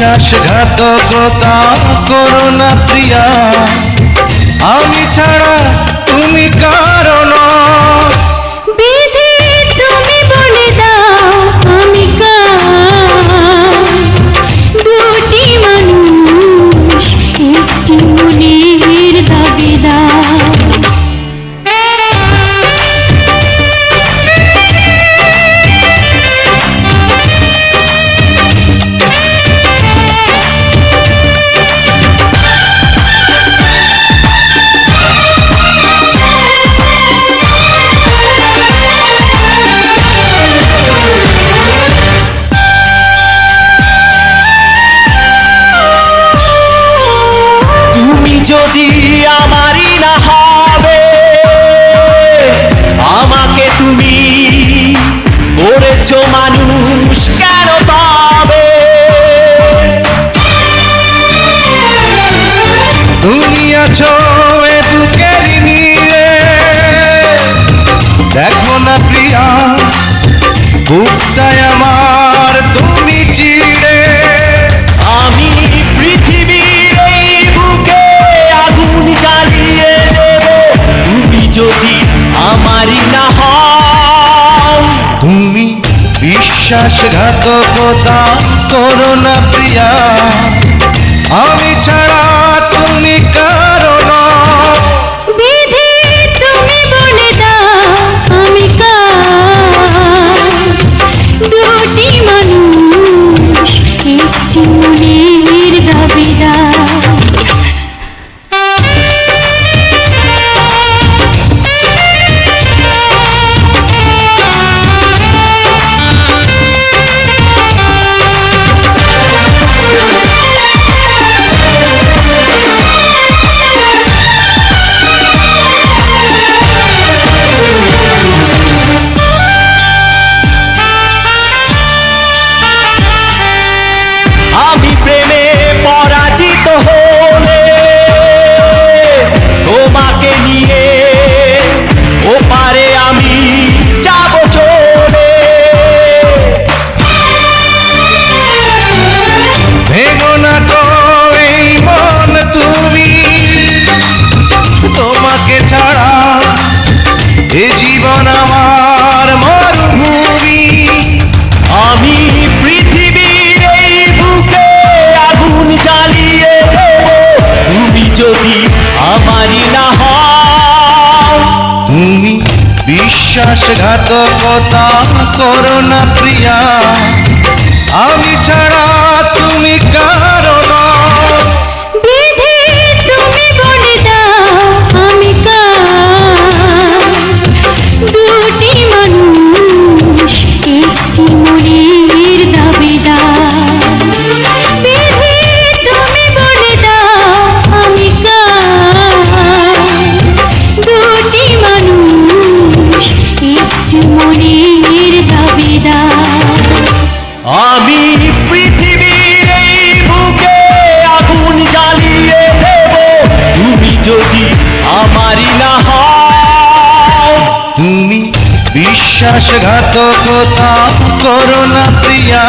বিশ্বাসঘাতকতা করো না প্রিয়া, আমি ছাড়া তুমি কারো নও। বিধি তুমি বলে দাও আমি কার, দুটি মানুষ একটি মনের দাবিদার। যদি আমারই না হবে, আমাকে তুমি করেছো মানুষ কেন পাবে? তুমি আছো এ বুকের নিয়ে, দেখো না প্রিয়া বুকটায় আমার তুমি চিড়ে। আমি পৃথিবীর এই বুকে আগুন জ্বালিয়ে দেব, তুমি যদি আমারই না হও। তুমি বিশ্বাসঘাতকতা করো না প্রিয়া, আমি ছাড়া তুমি কারো নও। বিধি তুমি বলে দাও আমি কার, দুটি মানুষ একটি মনের দাবিদার। আমি প্রেমে পরাজিত হলে তোমাকে নিয়ে ওপারে আমি যাব চলে। ভেঙো না গো এই মন তুমি, তোমাকে ছাড়া এ জীবন আমার মরুভূমি। আমি পৃথিবীর এই বুকে আগুন জ্বালিয়ে দেব, তুমি যদি আমারই না হও। তুমি বিশ্বাসঘাতকতা করো না প্রিয়া, আমি ছাড়া তুমি কারো নও। বিধি তুমি বলে দাও আমি কার, দুটি মানুষ একটি মনের দাবিদার। বিধি তুমি বলে দাও আমি কার, দুটি মানুষ একটি মনের দাবিদার। আমি পৃথিবীর এই বুকে আগুন জ্বালিয়ে দেব, তুমি যদি আমারই না হও। তুমি বিশ্বাসঘাতকতা করো না প্রিয়া,